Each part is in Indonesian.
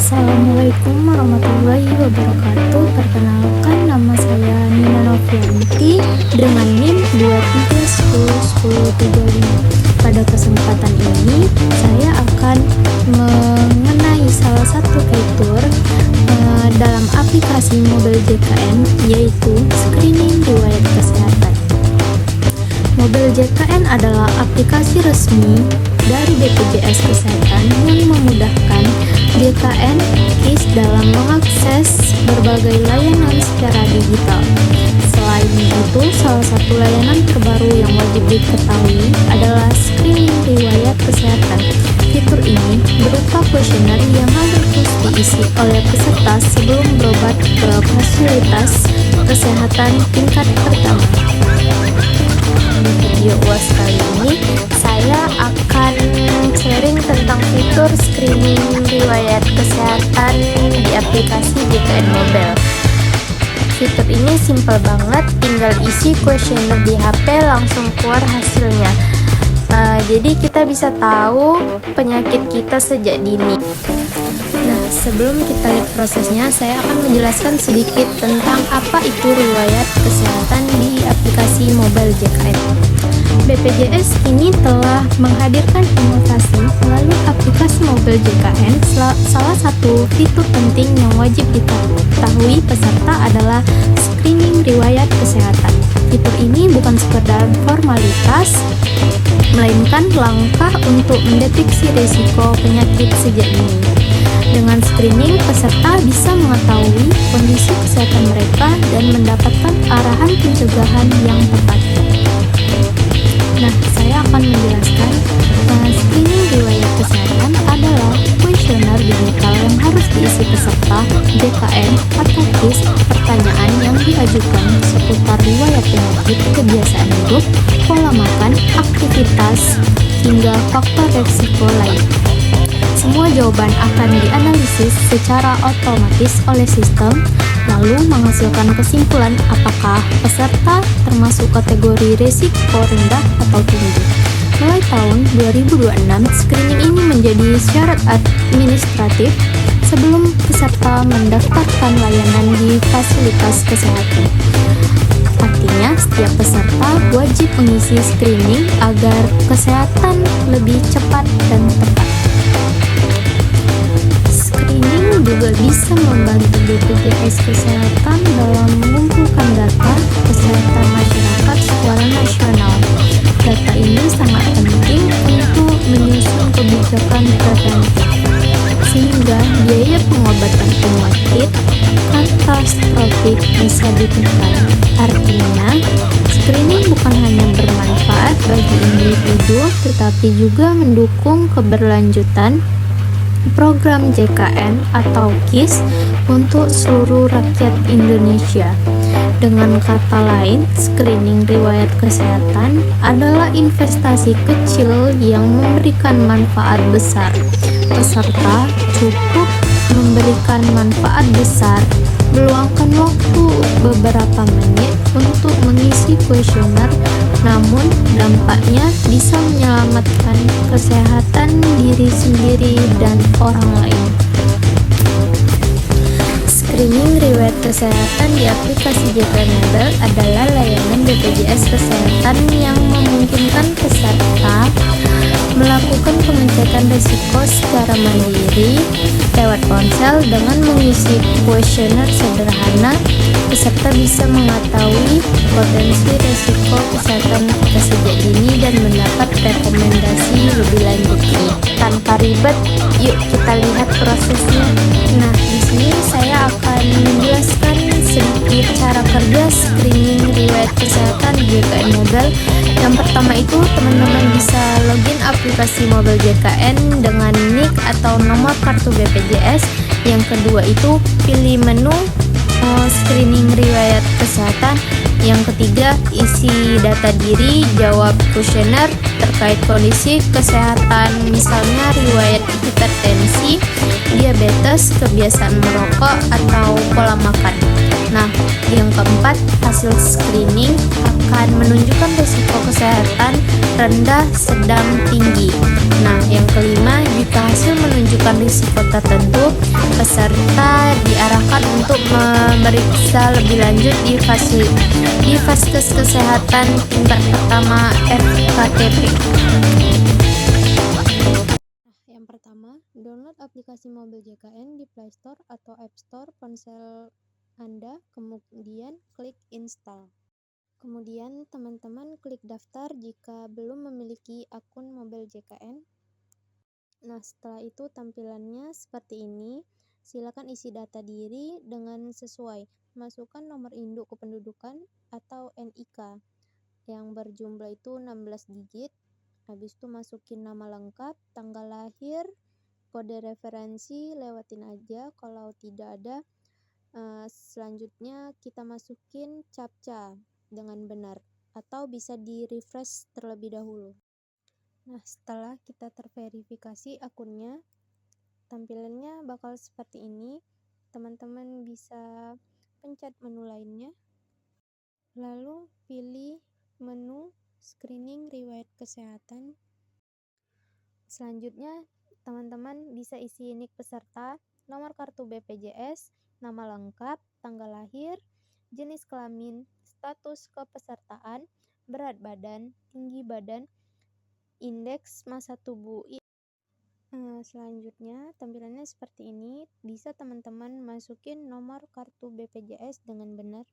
Assalamualaikum warahmatullahi wabarakatuh. Perkenalkan, nama saya Nina Novianti dengan NIM 23101035. Pada kesempatan ini saya akan mengenai salah satu fitur dalam aplikasi Mobile JKN, yaitu screening riwayat kesehatan. Mobile JKN adalah aplikasi resmi dari BPJS Kesehatan yang memudahkan JKN KIS dalam mengakses berbagai layanan secara digital. Selain itu, salah satu layanan terbaru yang wajib diketahui adalah screening riwayat kesehatan. Fitur ini berupa kuesioner yang harus diisi oleh peserta sebelum berobat ke fasilitas kesehatan tingkat pertama. Di video UAS kali ini, saya akan sharing tentang fitur screening riwayat kesehatan di aplikasi JKN Mobile. Fitur ini simple banget, tinggal isi kuesioner di HP langsung keluar hasilnya. Jadi kita bisa tahu penyakit kita sejak dini. Nah, sebelum kita lihat prosesnya, saya akan menjelaskan sedikit tentang apa itu riwayat kesehatan di aplikasi Mobile JKN. BPJS kini telah menghadirkan inovasi melalui aplikasi Mobile JKN. Salah satu fitur penting yang wajib diketahui peserta adalah screening riwayat kesehatan. Fitur ini bukan sekedar formalitas, melainkan langkah untuk mendeteksi risiko penyakit sejak dini. Dengan screening, peserta bisa mengetahui kondisi kesehatan mereka dan mendapatkan arahan pencegahan yang tepat. Nah, saya akan menjelaskan screening riwayat kesehatan adalah kuesioner digital yang harus diisi peserta JKN atau KIS. Pertanyaan yang diajukan seputar riwayat penyakit, kebiasaan hidup, pola makan, aktivitas, hingga faktor resiko lain. Semua jawaban akan dianalisis secara otomatis oleh sistem, lalu menghasilkan kesimpulan apakah peserta termasuk kategori risiko rendah atau tinggi. Mulai tahun 2026, screening ini menjadi syarat administratif sebelum peserta mendaftarkan layanan di fasilitas kesehatan. Artinya, setiap peserta wajib mengisi screening agar kesehatan lebih cepat dan tepat. Screening juga bisa membantu BPJS Kesehatan dalam mengumpulkan data kesehatan masyarakat secara nasional. Data ini sangat penting untuk menyusun kebijakan preventif, sehingga biaya pengobatan penyakit katastrofik bisa ditekan. Artinya, screening bukan hanya bermanfaat bagi individu, tetapi juga mendukung keberlanjutan program JKN atau KIS untuk seluruh rakyat Indonesia. Dengan kata lain, screening riwayat kesehatan adalah investasi kecil yang memberikan manfaat besar. Peserta cukup memberikan manfaat besar, meluangkan waktu beberapa menit untuk mengisi kuesioner, namun dampaknya bisa menyelamatkan kesehatan diri sendiri dan orang lain. Screening riwayat kesehatan di aplikasi JKN Mobile adalah layanan BPJS Kesehatan yang memungkinkan peserta melakukan pengecekan risiko secara mandiri lewat ponsel. Dengan mengisi kuesioner sederhana, peserta bisa mengetahui potensi risiko kesehatan sejak dini dan mendapat rekomendasi lebih lanjut. Tanpa ribet, yuk kita lihat prosesnya. Nah, di sini saya akan menjelaskan sedikit cara kerja screening riwayat kesehatan di JKN Mobile. Yang pertama itu, teman-teman bisa login aplikasi Mobile JKN dengan NIK atau nomor kartu BPJS. Yang kedua itu, pilih menu screening riwayat kesehatan. Yang ketiga, isi data diri, jawab kuesioner terkait kondisi kesehatan, misalnya riwayat hipertensi, diabetes, kebiasaan merokok, atau pola makan. Nah, yang keempat, hasil screening akan menunjukkan risiko kesehatan rendah, sedang, tinggi. Nah, yang kelima, jika hasil menunjukkan risiko tertentu, peserta diarahkan untuk memeriksa lebih lanjut di Vaskes Kesehatan tingkat pertama FKTP. Yang pertama, download aplikasi mobil JKN di Play Store atau App Store ponsel Anda, kemudian klik install. Kemudian teman-teman klik daftar jika belum memiliki akun mobil JKN. Nah, setelah itu tampilannya seperti ini. Silakan isi data diri dengan sesuai. Masukkan nomor induk kependudukan atau NIK yang berjumlah itu 16 digit. Habis itu masukin nama lengkap, tanggal lahir, kode referensi, lewatin aja kalau tidak ada. Selanjutnya kita masukin CAPTCHA dengan benar atau bisa di refresh terlebih dahulu. Nah, setelah kita terverifikasi akunnya, tampilannya bakal seperti ini. Teman-teman bisa pencet menu lainnya, lalu pilih menu screening riwayat kesehatan. Selanjutnya teman-teman bisa isi nik peserta, nomor kartu BPJS, nama lengkap, tanggal lahir, jenis kelamin, status kepesertaan, berat badan, tinggi badan, indeks massa tubuh. Selanjutnya tampilannya seperti ini. Bisa teman-teman masukin nomor kartu BPJS dengan benar.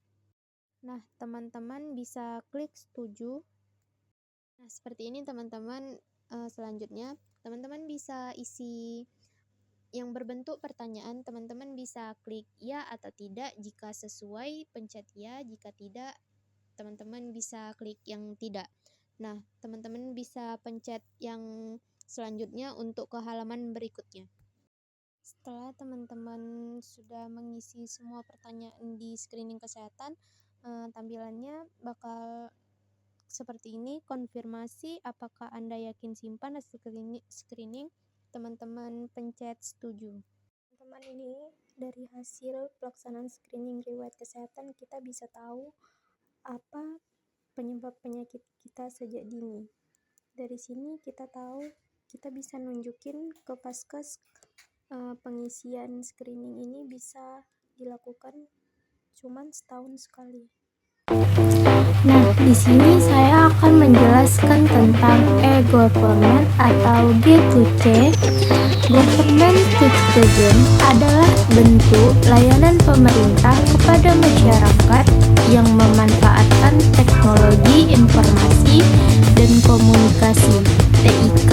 Nah, teman-teman bisa klik setuju. Nah, seperti ini teman-teman. Selanjutnya teman-teman bisa isi yang berbentuk pertanyaan. Teman-teman bisa klik ya atau tidak. Jika sesuai, pencet ya. Jika tidak, teman-teman bisa klik yang tidak. Nah, teman-teman bisa pencet yang selanjutnya untuk ke halaman berikutnya. Setelah teman-teman sudah mengisi semua pertanyaan di screening kesehatan, tampilannya bakal seperti ini. Konfirmasi apakah Anda yakin simpan hasil screening, teman-teman pencet setuju. Teman-teman, ini dari hasil pelaksanaan screening riwayat kesehatan kita bisa tahu apa penyebab penyakit kita sejak dini. Dari sini kita tahu, kita bisa nunjukin ke Vaskes pengisian screening ini bisa dilakukan cuman setahun sekali. Nah, di sini saya akan menjelaskan tentang e-government atau G2C. Government to Citizen adalah bentuk layanan pemerintah kepada masyarakat yang memanfaatkan teknologi informasi dan komunikasi (TIK),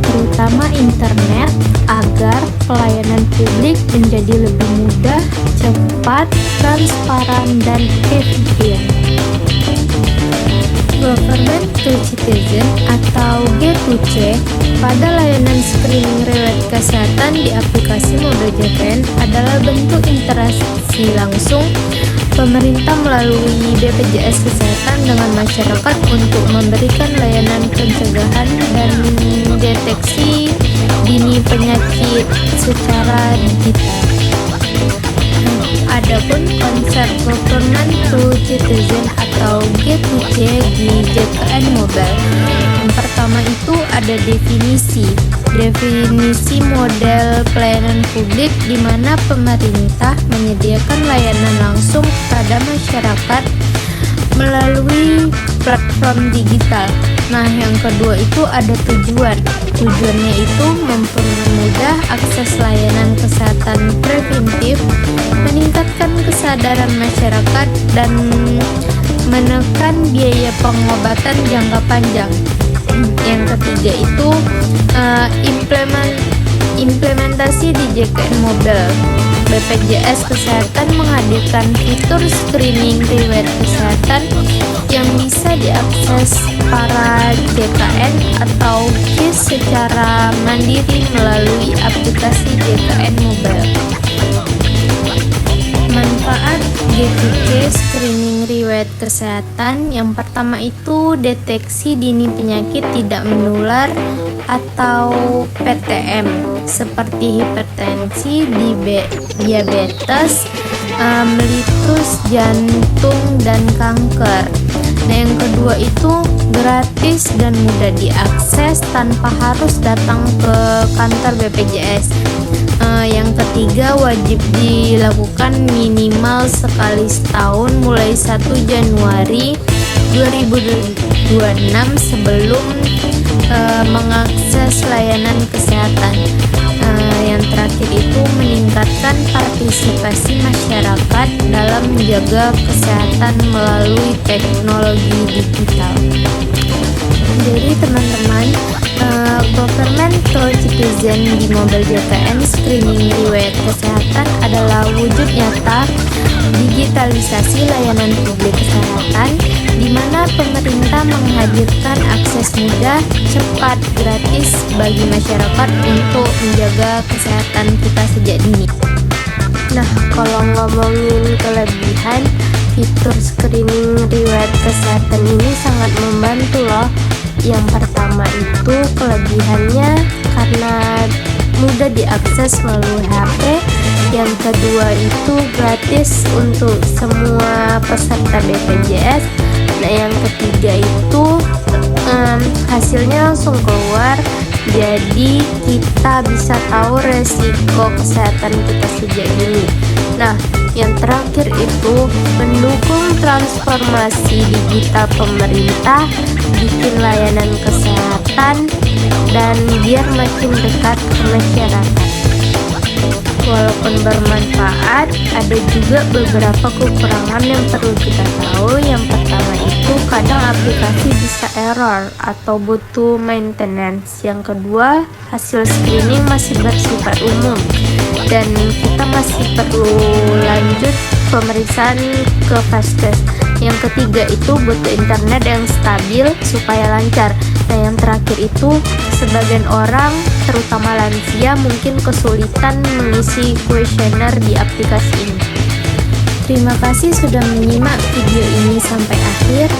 terutama internet, agar pelayanan publik menjadi lebih mudah, cepat, transparan, dan efisien. Government to Citizen atau G2C pada layanan screening riwayat kesehatan di aplikasi mobil JKN adalah bentuk interaksi langsung pemerintah melalui BPJS Kesehatan dengan masyarakat untuk memberikan layanan pencegahan dan deteksi dini penyakit secara digital. Adapun konsep Government to Citizen atau G2C di JKN Mobile, yang pertama itu ada definisi model pelayanan publik di mana pemerintah menyediakan layanan langsung kepada masyarakat melalui platform digital. Nah, yang kedua itu ada tujuannya itu mempermudah akses layanan kesehatan preventif, meningkatkan kesadaran masyarakat, dan menekan biaya pengobatan jangka panjang. Yang ketiga itu implementasi di JKN Mobile. BPJS Kesehatan menghadirkan fitur screening riwayat kesehatan yang bisa diakses para JKN atau KIS secara mandiri melalui aplikasi JKN Mobile. Manfaat G2C screening riwayat kesehatan yang pertama itu deteksi dini penyakit tidak menular atau PTM seperti hipertensi, diabetes, melitus jantung, dan kanker. Nah, yang kedua itu gratis dan mudah diakses tanpa harus datang ke kantor BPJS. Yang ketiga, wajib dilakukan minimal sekali setahun mulai 1 Januari 2026 sebelum mengakses layanan kesehatan. Yang terakhir itu meningkatkan partisipasi masyarakat dalam menjaga kesehatan melalui teknologi digital. Jadi teman-teman, governmental citizen di Mobile JKN screening riwayat kesehatan adalah wujud nyata digitalisasi layanan publik kesehatan di mana pemerintah menghadirkan akses mudah, cepat, gratis bagi masyarakat untuk menjaga kesehatan kita sejak dini. Nah, kalau ngomongin kelebihan, fitur screening riwayat kesehatan ini sangat membantu loh. Yang pertama itu kelebihannya karena mudah diakses melalui HP. Yang kedua itu gratis untuk semua peserta BPJS. Nah, yang ketiga itu hasilnya langsung keluar, jadi kita bisa tahu resiko kesehatan kita sejak dini. Nah, yang terakhir itu mendukung transformasi digital pemerintah, bikin layanan kesehatan dan biar makin dekat ke masyarakat. Walaupun bermanfaat, ada juga beberapa kekurangan yang perlu kita tahu. Yang pertama itu kadang aplikasi bisa error atau butuh maintenance. Yang kedua, hasil screening masih bersifat umum dan kita masih perlu lanjut pemeriksaan ke vaskes. Yang ketiga itu butuh internet yang stabil supaya lancar. Nah, yang terakhir itu sebagian orang, terutama lansia, mungkin kesulitan mengisi kuesioner di aplikasi ini. Terima kasih sudah menyimak video ini sampai akhir.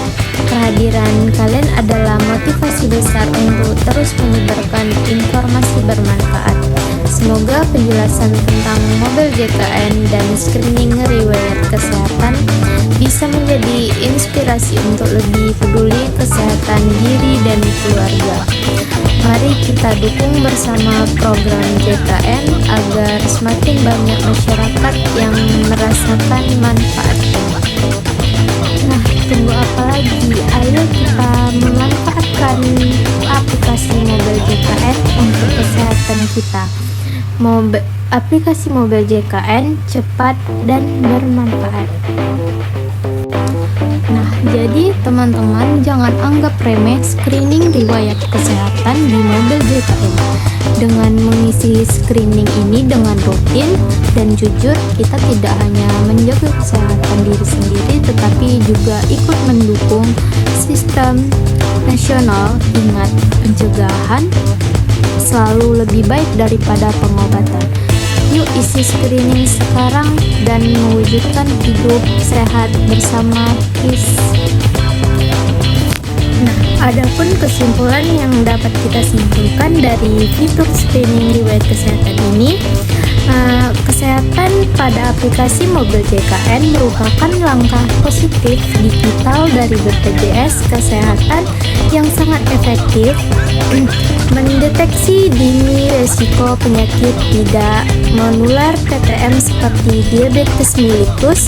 Kehadiran kalian adalah motivasi besar untuk terus menyebarkan informasi bermanfaat. Semoga penjelasan tentang Mobile JKN dan screening riwayat kesehatan bisa menjadi inspirasi untuk lebih peduli kesehatan diri dan keluarga. Mari kita dukung bersama program JKN agar semakin banyak masyarakat yang merasakan manfaatnya. Nah, tunggu apa lagi? Ayo kita memanfaatkan aplikasi Mobile JKN untuk kesehatan kita. Aplikasi Mobile JKN cepat dan bermanfaat. Nah, jadi teman-teman jangan anggap remeh screening riwayat kesehatan di Mobile JKN. Dengan mengisi screening ini dengan rutin dan jujur, kita tidak hanya menjaga kesehatan diri sendiri, tetapi juga ikut mendukung sistem nasional. Ingat, pencegahan selalu lebih baik daripada pengobatan. Yuk isi screening sekarang dan mewujudkan hidup sehat bersama KIS. Nah, adapun kesimpulan yang dapat kita simpulkan dari fitur screening riwayat kesehatan ini, kesehatan pada aplikasi Mobile JKN merupakan langkah positif digital dari BPJS Kesehatan yang sangat efektif mendeteksi dini resiko penyakit tidak menular PTM seperti diabetes mellitus,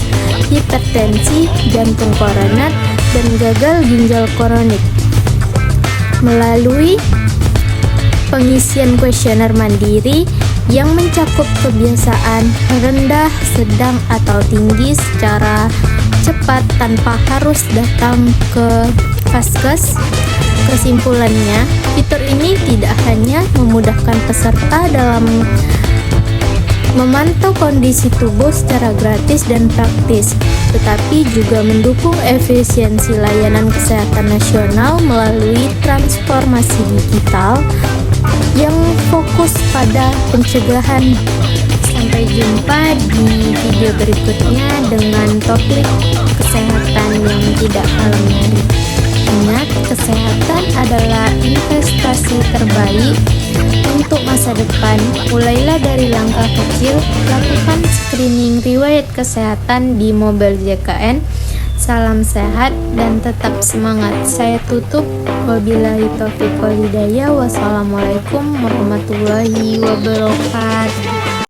hipertensi, jantung koroner, dan gagal ginjal kronik. Melalui pengisian kuesioner mandiri yang mencakup kebiasaan rendah, sedang, atau tinggi secara cepat tanpa harus datang ke vaskes. Kesimpulannya, fitur ini tidak hanya memudahkan peserta dalam memantau kondisi tubuh secara gratis dan praktis, tetapi juga mendukung efisiensi layanan kesehatan nasional melalui transformasi digital yang fokus pada pencegahan. Sampai jumpa di video berikutnya dengan topik kesehatan yang tidak kalah menarik. Ingat, kesehatan adalah investasi terbaik untuk masa depan. Mulailah dari langkah kecil, lakukan screening riwayat kesehatan di Mobile JKN Salam sehat dan tetap semangat. Saya tutup. Wabillahi taufiq wal hidayah. Wassalamualaikum warahmatullahi wabarakatuh.